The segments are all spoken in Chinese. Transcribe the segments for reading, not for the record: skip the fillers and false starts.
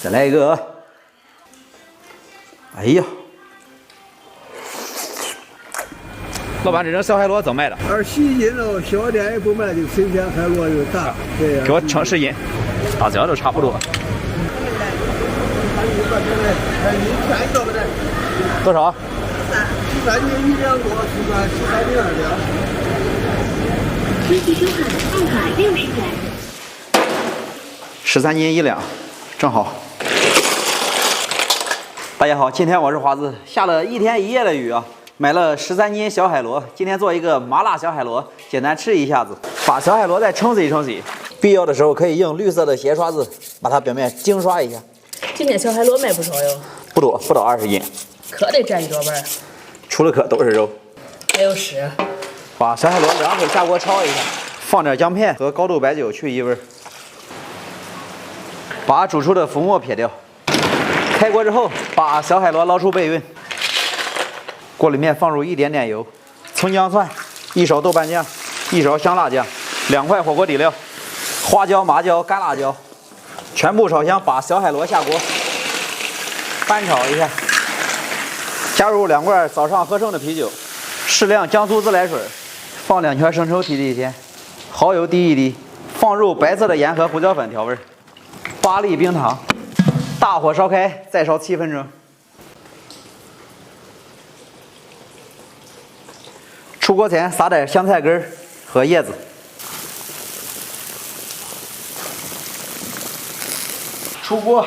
再来一个。哎呀，老板，这种小海螺怎么卖的20斤了，小点也不卖，就随便海螺就大。对呀。给我称10斤，大小都差不多。多少13斤1两多，13斤2两。实际收款260元。13斤1两，正好。大家好，今天我是华子，下了1天1夜的雨啊，买了13斤小海螺，今天做一个麻辣小海螺，简单吃一下子。把小海螺再冲洗冲洗，必要的时候可以用绿色的鞋刷子把它表面精刷一下。今天小海螺卖不少哟，不多，不到20斤，壳得占一多半，除了壳都是肉。还有屎。把小海螺凉水下锅焯一下，放点姜片和高度白酒去异味。把煮出的浮沫撇掉。开锅之后，把小海螺捞出备用。锅里面放入一点点油，葱姜蒜，1勺豆瓣酱，1勺香辣酱，2块火锅底料，花椒、麻椒、干辣椒，全部炒香。把小海螺下锅，翻炒一下，加入2罐早上喝剩的啤酒，适量江苏自来水，放2圈生抽提提鲜，蚝油滴一滴，放入白色的盐和胡椒粉调味，8粒冰糖。大火烧开，再烧7分钟。出锅前撒点香菜根和叶子。出锅，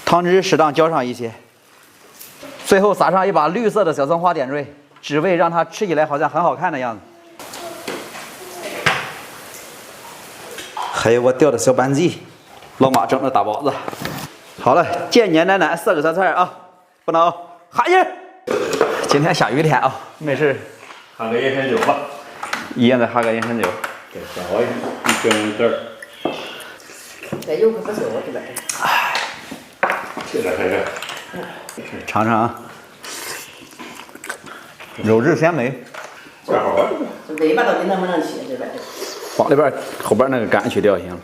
汤汁适当浇上一些，最后撒上一把绿色的小葱花点缀，只为让它吃起来好像很好看的样子。还有我钓的小斑鸡，老妈整的大包子。好了，简简单单4个小菜啊，不能哈耶！今天下雨天啊，没事，喝个人参酒吧。一样的喝个人参酒。再少1丁点儿。这油可不错，这边。这个还是。尝尝啊，肉质鲜美。正好。这尾巴到底能不能切？这边。往里边后边那个杆去掉行了。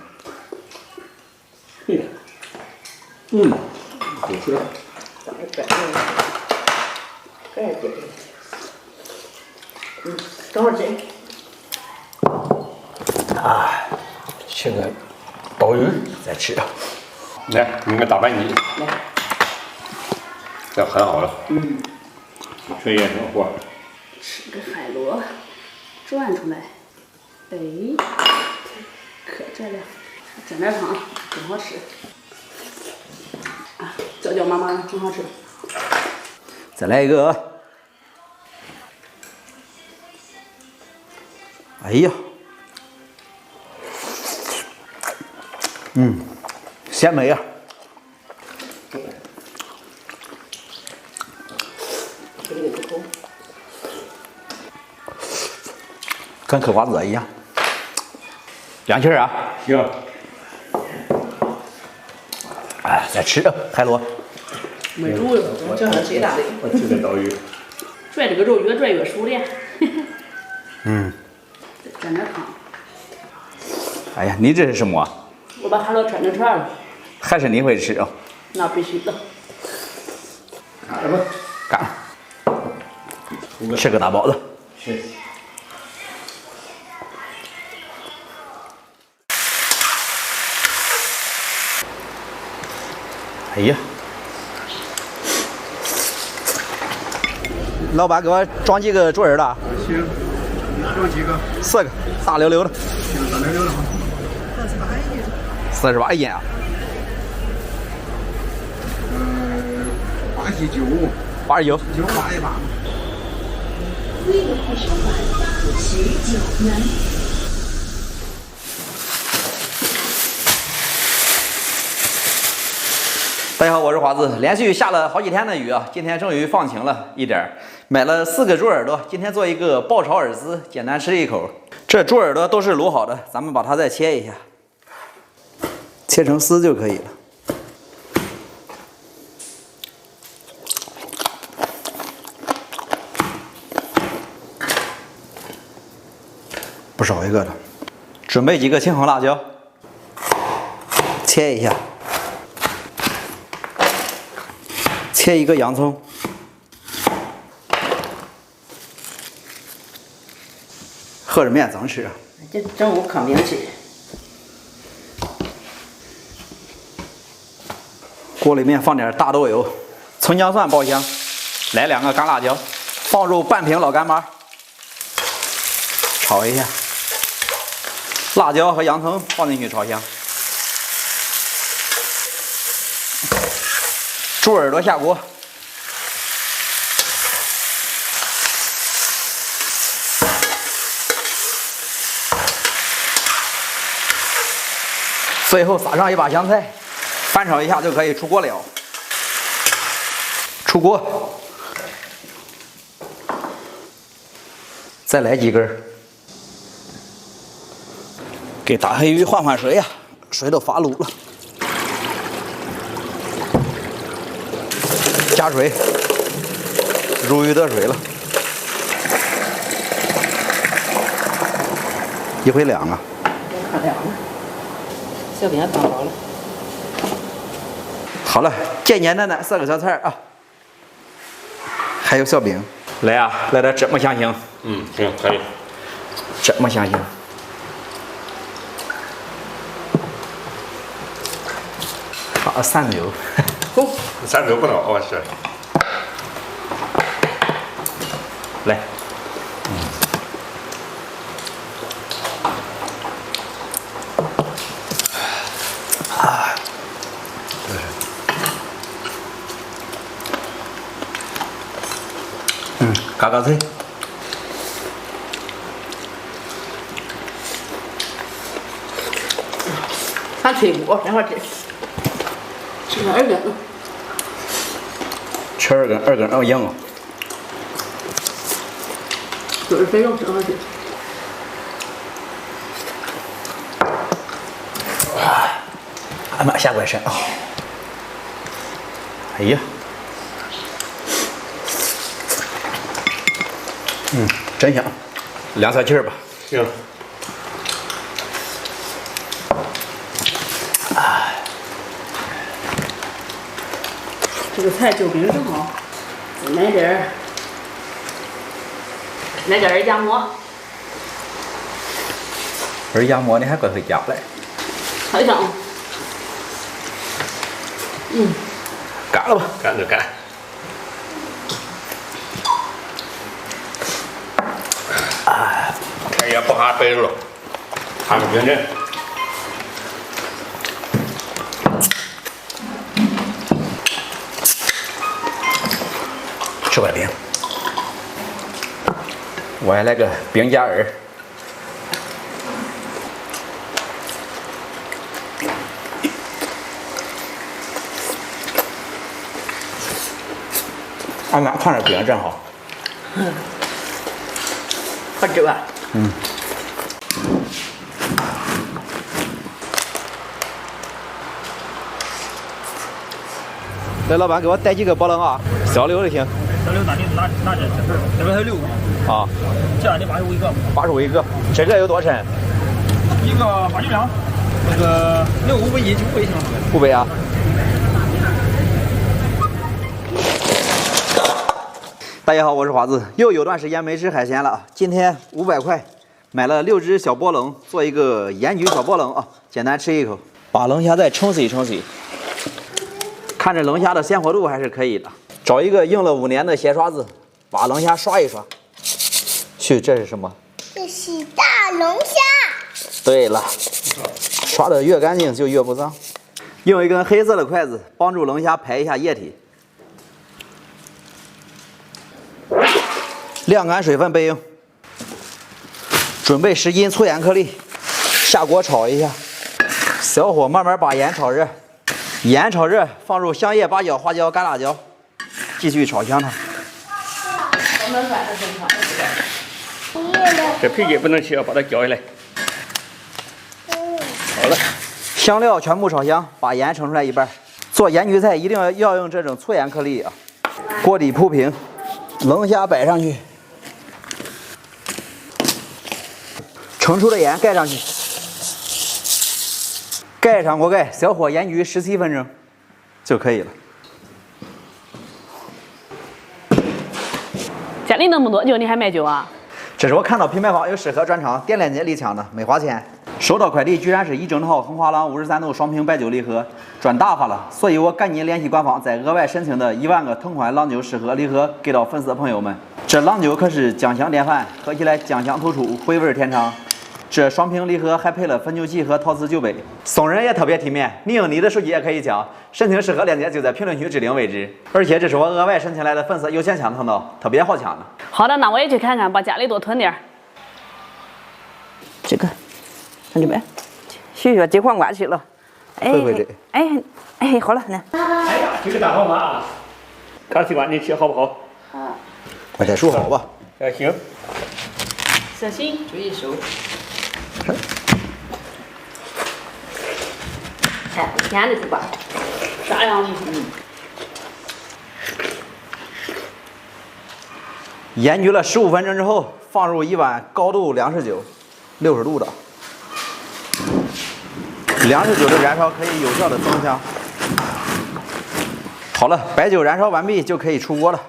好吃。等会儿进。吃个鲍鱼再吃。来，弄个大板鸡。来。这很好了。吃也生活。吃个海螺，转出来。哎，可这了，蘸点汤，真好吃。啊，叫妈妈真好吃。再来一个。哎呀，鲜美啊！跟嗑瓜子一样。凉气儿啊！行。哎，再吃海螺。没煮哟，我叫上谁大的？我吃个刀鱼。拽这个肉越拽越熟练。再蘸点汤。哎呀，你这是什么啊？我把海螺串成串了。还是你会吃啊？那必须的。干吧。干。吃个大包子。是。哎呀，老板给我装几个猪耳的。行，装几个？4个，大溜溜的。行，大溜溜的哈。48一斤啊。89。89。988。微的快收款19元。大家好，我是华子。连续下了好几天的雨啊，今天终于放晴了一点儿。买了4个猪耳朵，今天做一个爆炒耳丝，简单吃一口。这猪耳朵都是卤好的，咱们把它再切一下，切成丝就可以了。不少一个的。准备几个青红辣椒，切一下，切一个洋葱，和着面怎吃？这中午可明吃。锅里面放点大豆油，葱姜蒜爆香，来2个干辣椒，放入半瓶老干妈，炒一下。辣椒和洋葱放进去炒香。猪耳朵下锅，最后撒上一把香菜，翻炒一下就可以出锅了。出锅，再来几根。给大黑鱼换换水呀，水都发卤了。加水，如鱼得水了。一回2啊。可凉了。小饼放好了。好了，简简单单4个小菜啊。还有小饼，来啊，来点芝麻香型。嗯，行，可以。芝麻香型。好，3油。3油不能好吃。来。嘎嘎脆。看脆骨，然后吃。吃2根。吃2根，2根硬啊。就是肥肉挺好吃。俺妈下怪身啊！哎呀，真香，凉菜气儿吧。行。这个菜就饼正好，来点儿夹馍。儿夹馍你还怪会夹嘞。太香了。干了吧。干就干。开也不哈白肉，还是冰镇。吃块饼，我还来个饼夹耳。俺妈看着饼真好。好吃吧？来，老板给我带几个波棱啊，小溜的行。小溜哪里哪这这边还有6个啊，这样的85一个，85一个。这个有多沉，1个89两，那个6500、900行？500啊。大家好，我是华子，又有段时间没吃海鲜了啊。今天500块买了6只小波棱，做一个盐焗小波棱啊，简单吃一口。把龙虾再冲洗冲洗，看着龙虾的鲜活度还是可以的。找一个用了5年的鞋刷子，把龙虾刷一刷。去，这是什么？这是大龙虾。对了，刷的越干净就越不脏。用一根黑色的筷子帮助龙虾排一下液体。晾干水分备用。准备10斤粗盐颗粒，下锅炒一下，小火慢慢把盐炒热。盐炒热，放入香叶、八角、花椒、干辣椒，继续炒香它。这皮筋不能切，把它绞下来。好了，香料全部炒香，把盐盛出来一半。做盐焗菜一定要用这种粗盐颗粒啊。锅底铺平，龙虾摆上去，盛出的盐盖上去，盖上锅盖，小火盐焗17分钟就可以了。家里那么多酒，你还卖酒啊？这是我看到品牌方有适合专场点链接立枪的，没花钱。收到快递居然是1整套恒华廊53度双瓶白酒礼盒，赚大发了！所以我赶紧联系官方，再额外申请的1万个同款郎酒适合礼盒给到粉丝朋友们。这郎酒可是酱香典范，喝起来酱香突出，回味甜长。这双瓶礼盒还配了汾酒器和陶瓷酒杯，送人也特别体面。你用你的手机也可以抢，申请适合链接就在评论区置顶位置。而且这是我额外申请来的粉丝优先抢通道，特别好抢的。好的，那我也去看看，把家里多囤点儿。这个，看这边，学金黄瓜去了。哎，会这？哎，好了，那。哎呀，这个大好妈，看习惯你吃好不好？快点数好吧。行。小心，注意手。哎，甜的是吧？啥样的？盐焗了15分钟之后，放入1碗高度粮食酒，60度的。粮食酒的燃烧可以有效的增香。好了，白酒燃烧完毕就可以出锅了。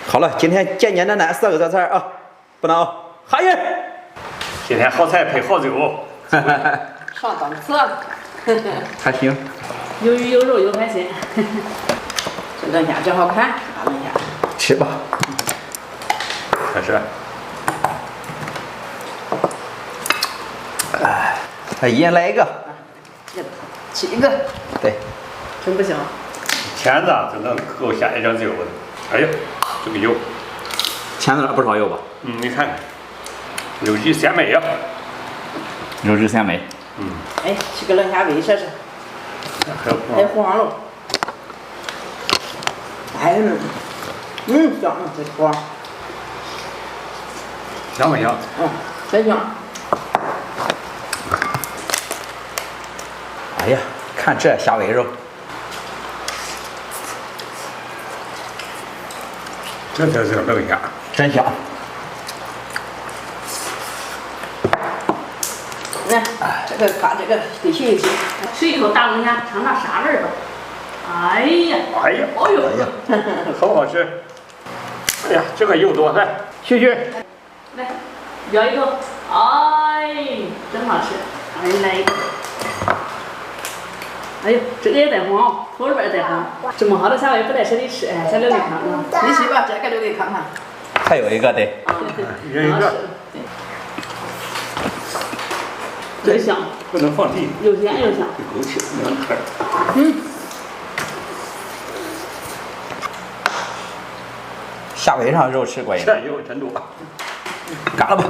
好了，今天简简单单4个小菜啊，不能熬。哈耶！今天好菜配好酒，上档次。还行。有鱼有肉有海鲜。这龙虾真好看，大龙虾。吃吧。开始。哎，一人来一个。7个。对。真不行。钳子就能够下一张酒。哎呀，这个油，钳子上不少油吧？你看，肉质鲜美呀。肉质鲜美。哎，吃个龙虾味试试。还有黄肉。哎呀，香，这黄。香不香？真香。哎呀，看这虾尾肉。这才是龙虾，真香。来，这个把这个得去一去，吃一口大龙虾，尝尝啥味儿吧。哎呀，哎呀，哦呦，好好吃。哎呀，这个油多，来，续续。来，咬一口，哎，真好吃。哎，来一个。哎呦，这个也带黄，头里边也带黄。这么好的虾尾不带舍得吃，哎，小留给看看。你去吧，这个留给看看。还有一个对。人一个。真香。不能放地。又咸又香。枸杞能吃。虾尾上肉吃过瘾。这油真多。嘎了吧。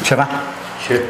吃饭。去。